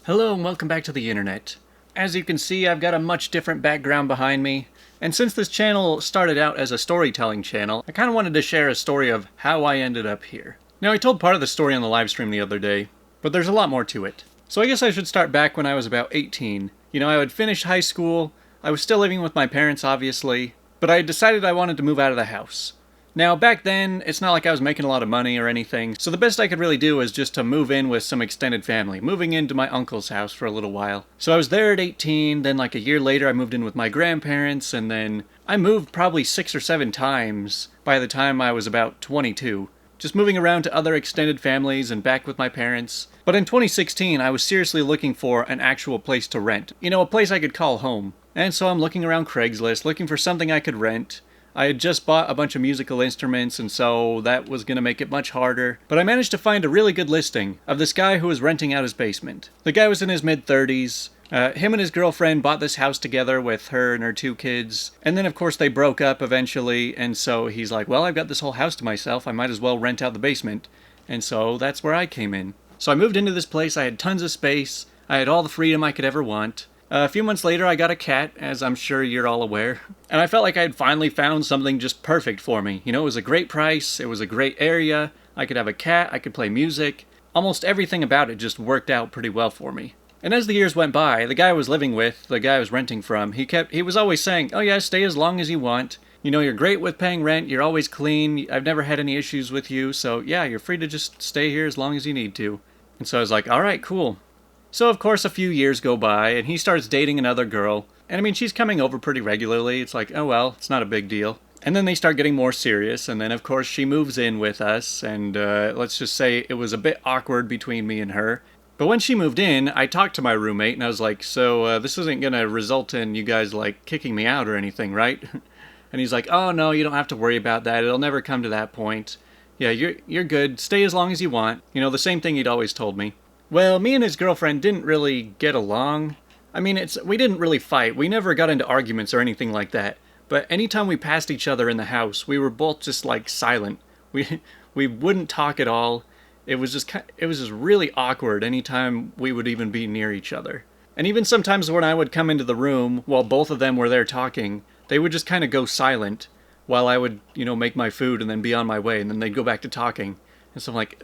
Hello and welcome back to the internet. As you can see, I've got a much different background behind me, and since this channel started out as a storytelling channel, I kind of wanted to share a story of how I ended up here. Now, I told part of the story on the live stream the other day, but there's a lot more to it. So I guess I should start back when I was about 18. I had finished high school, I was still living with my parents obviously, but I had decided I wanted to move out of the house. Now, back then, it's not like I was making a lot of money or anything, so the best I could really do was just to move in with some extended family, moving into my uncle's house for a little while. So I was there at 18, then like a year later I moved in with my grandparents, and then I moved probably 6 or 7 times by the time I was about 22. Just moving around to other extended families and back with my parents. But in 2016, I was seriously looking for an actual place to rent. A place I could call home. And so I'm looking around Craigslist, looking for something I could rent. I had just bought a bunch of musical instruments, and so that was going to make it much harder. But I managed to find a really good listing of this guy who was renting out his basement. The guy was in his mid-30s. Him and his girlfriend bought this house together with her and her 2 kids. And then, of course, they broke up eventually, and so he's like, well, I've got this whole house to myself. I might as well rent out the basement. And so that's where I came in. So I moved into this place. I had tons of space. I had all the freedom I could ever want. A few months later, I got a cat, as I'm sure you're all aware. And I felt like I had finally found something just perfect for me. It was a great price, it was a great area, I could have a cat, I could play music. Almost everything about it just worked out pretty well for me. And as the years went by, the guy I was living with, the guy I was renting from, he was always saying, oh yeah, stay as long as you want. You're great with paying rent, you're always clean, I've never had any issues with you, so yeah, you're free to just stay here as long as you need to. And so I was like, alright, cool. So of course a few years go by, and he starts dating another girl. And she's coming over pretty regularly. It's like, oh well, it's not a big deal. And then they start getting more serious, and then of course she moves in with us, and let's just say it was a bit awkward between me and her. But when she moved in, I talked to my roommate, and I was like, so this isn't gonna result in you guys, kicking me out or anything, right? And he's like, oh no, you don't have to worry about that, it'll never come to that point. Yeah, you're good, stay as long as you want. The same thing he'd always told me. Well, me and his girlfriend didn't really get along. We didn't really fight. We never got into arguments or anything like that. But anytime we passed each other in the house, we were both just silent. We wouldn't talk at all. It was just really awkward anytime we would even be near each other. And even sometimes when I would come into the room while both of them were there talking, they would just kind of go silent while I would, make my food and then be on my way, and then they'd go back to talking. And so I'm like,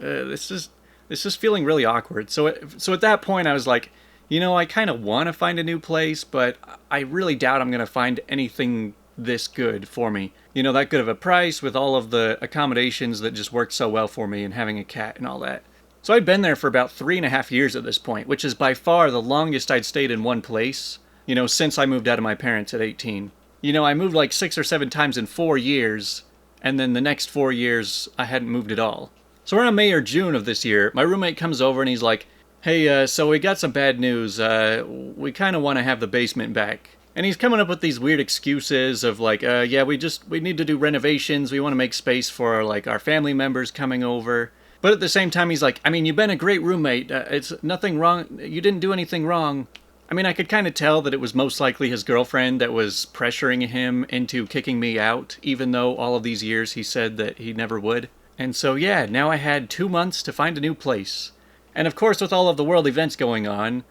this is feeling really awkward. So at that point I was like, I kind of want to find a new place, but I really doubt I'm going to find anything this good for me. That good of a price with all of the accommodations that just worked so well for me and having a cat and all that. So I'd been there for about 3.5 years at this point, which is by far the longest I'd stayed in one place, since I moved out of my parents at 18. I moved 6 or 7 times in 4 years, and then the next 4 years I hadn't moved at all. So around May or June of this year, my roommate comes over and he's like, hey, so we got some bad news. We kind of want to have the basement back. And he's coming up with these weird excuses of yeah, we need to do renovations. We want to make space for our family members coming over. But at the same time, he's like, you've been a great roommate. It's nothing wrong. You didn't do anything wrong. I could kind of tell that it was most likely his girlfriend that was pressuring him into kicking me out, even though all of these years he said that he never would. And so yeah, now I had 2 months to find a new place. And of course with all of the world events going on,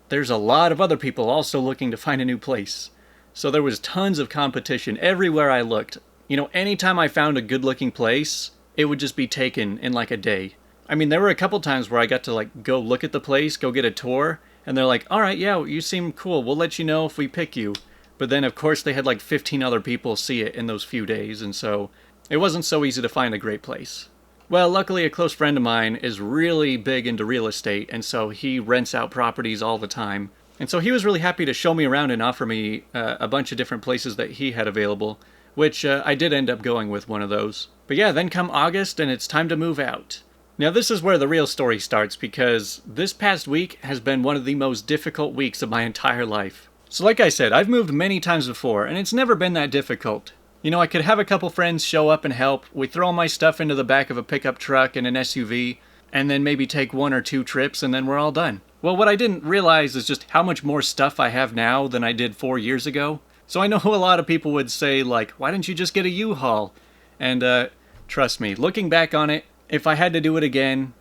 there's a lot of other people also looking to find a new place. So there was tons of competition everywhere I looked. Anytime I found a good looking place, it would just be taken in a day. There were a couple times where I got to go look at the place, go get a tour, and they're like, alright, yeah, you seem cool, we'll let you know if we pick you. But then of course they had 15 other people see it in those few days, and so it wasn't so easy to find a great place. Well, luckily a close friend of mine is really big into real estate, and so he rents out properties all the time. And so he was really happy to show me around and offer me a bunch of different places that he had available, which I did end up going with one of those. But yeah, then come August and it's time to move out. Now this is where the real story starts, because this past week has been one of the most difficult weeks of my entire life. So like I said, I've moved many times before, and it's never been that difficult. I could have a couple friends show up and help. We throw all my stuff into the back of a pickup truck and an SUV, and then maybe take 1 or 2 trips, and then we're all done. Well, what I didn't realize is just how much more stuff I have now than I did 4 years ago. So I know a lot of people would say, why didn't you just get a U-Haul? And trust me, looking back on it, if I had to do it again,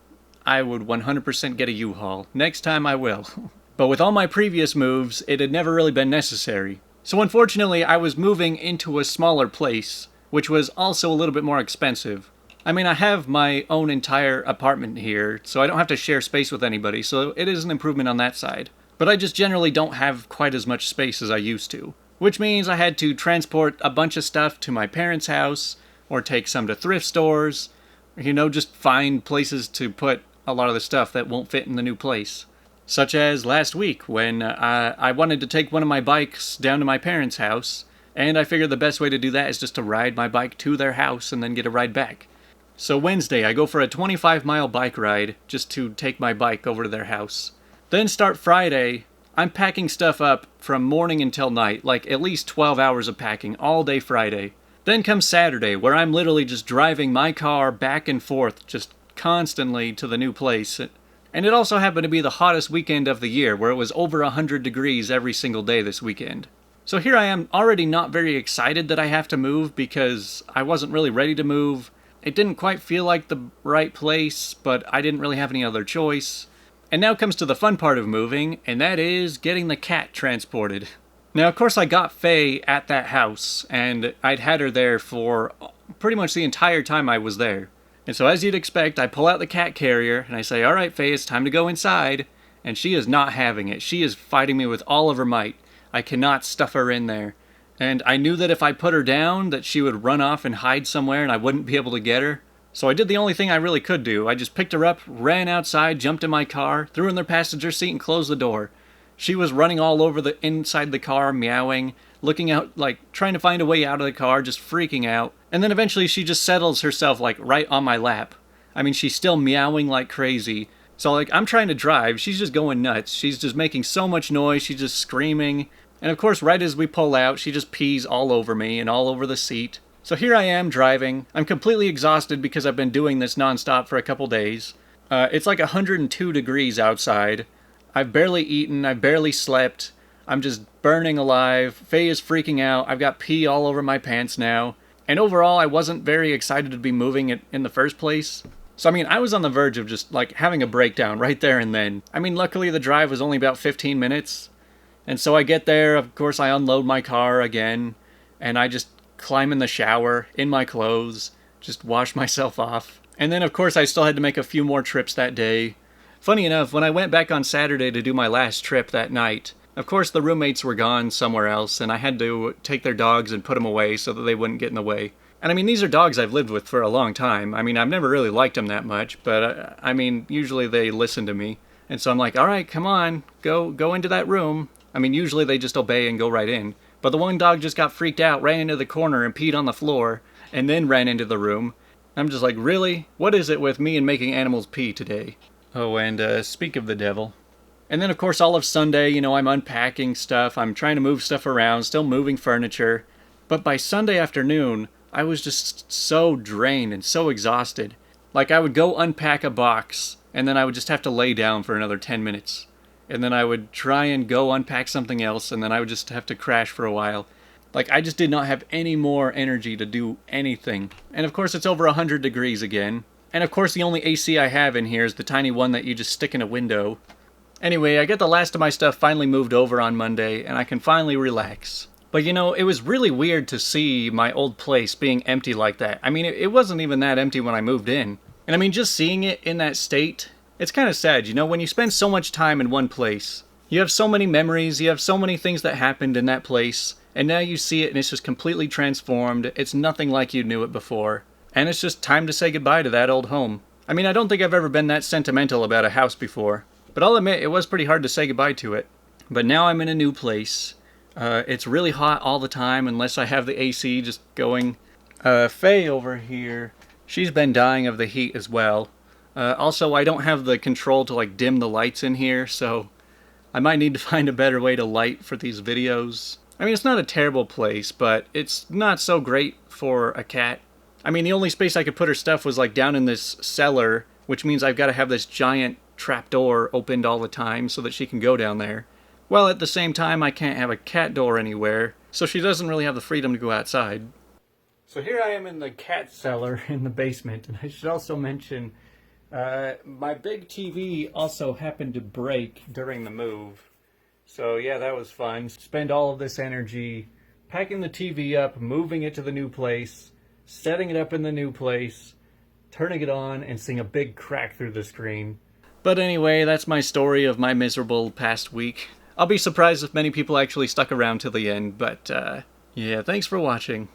I would 100% get a U-Haul. Next time I will. But with all my previous moves, it had never really been necessary. So unfortunately, I was moving into a smaller place, which was also a little bit more expensive. I mean, I have my own entire apartment here, so I don't have to share space with anybody, so it is an improvement on that side. But I just generally don't have quite as much space as I used to. Which means I had to transport a bunch of stuff to my parents' house, or take some to thrift stores, just find places to put a lot of the stuff that won't fit in the new place. Such as last week, when I wanted to take one of my bikes down to my parents' house, and I figured the best way to do that is just to ride my bike to their house and then get a ride back. So Wednesday, I go for a 25-mile bike ride just to take my bike over to their house. Then start Friday, I'm packing stuff up from morning until night, like at least 12 hours of packing all day Friday. Then comes Saturday, where I'm literally just driving my car back and forth just constantly to the new place. And it also happened to be the hottest weekend of the year, where it was over 100 degrees every single day this weekend. So here I am, already not very excited that I have to move because I wasn't really ready to move. It didn't quite feel like the right place, but I didn't really have any other choice. And now comes to the fun part of moving, and that is getting the cat transported. Now, of course, I got Faye at that house, and I'd had her there for pretty much the entire time I was there. And so as you'd expect, I pull out the cat carrier, and I say, "All right, Faye, it's time to go inside." And she is not having it. She is fighting me with all of her might. I cannot stuff her in there. And I knew that if I put her down, that she would run off and hide somewhere, and I wouldn't be able to get her. So I did the only thing I really could do. I just picked her up, ran outside, jumped in my car, threw her in the passenger seat, and closed the door. She was running all over the inside the car, meowing, looking out, like trying to find a way out of the car, just freaking out. And then eventually she just settles herself like right on my lap. I mean, she's still meowing like crazy. So like I'm trying to drive, she's just going nuts. She's just making so much noise, she's just screaming. And of course, right as we pull out, she just pees all over me and all over the seat. So here I am driving. I'm completely exhausted because I've been doing this nonstop for a couple days. It's like 102 degrees outside. I've barely eaten, I've barely slept. I'm just burning alive. Faye is freaking out. I've got pee all over my pants now. And overall, I wasn't very excited to be moving it in the first place. So I mean, I was on the verge of just like having a breakdown right there and then. I mean, luckily the drive was only about 15 minutes. And so I get there, of course I unload my car again, and I just climb in the shower, in my clothes, just wash myself off. And then of course I still had to make a few more trips that day. Funny enough, when I went back on Saturday to do my last trip that night, of course the roommates were gone somewhere else, and I had to take their dogs and put them away so that they wouldn't get in the way. And I mean, these are dogs I've lived with for a long time. I mean, I've never really liked them that much, but I mean, usually they listen to me. And so I'm like, all right, come on, go into that room. I mean, usually they just obey and go right in. But the one dog just got freaked out, ran into the corner and peed on the floor, and then ran into the room. I'm just like, really? What is it with me and making animals pee today? Oh, and speak of the devil. And then, of course, all of Sunday, I'm unpacking stuff. I'm trying to move stuff around, still moving furniture. But by Sunday afternoon, I was just so drained and so exhausted. Like, I would go unpack a box, and then I would just have to lay down for another 10 minutes. And then I would try and go unpack something else, and then I would just have to crash for a while. Like, I just did not have any more energy to do anything. And of course, it's over 100 degrees again. And of course, the only AC I have in here is the tiny one that you just stick in a window. Anyway, I get the last of my stuff finally moved over on Monday, and I can finally relax. But it was really weird to see my old place being empty like that. I mean, it wasn't even that empty when I moved in. And I mean, just seeing it in that state, it's kind of sad, when you spend so much time in one place. You have so many memories, you have so many things that happened in that place, and now you see it and it's just completely transformed. It's nothing like you knew it before. And it's just time to say goodbye to that old home. I mean, I don't think I've ever been that sentimental about a house before. But I'll admit, it was pretty hard to say goodbye to it. But now I'm in a new place. It's really hot all the time unless I have the AC just going. Faye over here, she's been dying of the heat as well. Also, I don't have the control to dim the lights in here, so I might need to find a better way to light for these videos. I mean, it's not a terrible place, but it's not so great for a cat. I mean, the only space I could put her stuff was down in this cellar, which means I've got to have this giant trapdoor opened all the time so that she can go down there. Well, at the same time, I can't have a cat door anywhere, so she doesn't really have the freedom to go outside. So here I am in the cat cellar in the basement, and I should also mention, my big TV also happened to break during the move. So yeah, that was fun. Spend all of this energy packing the TV up, moving it to the new place, setting it up in the new place, turning it on, and seeing a big crack through the screen. But anyway, that's my story of my miserable past week. I'll be surprised if many people actually stuck around till the end, but yeah, thanks for watching.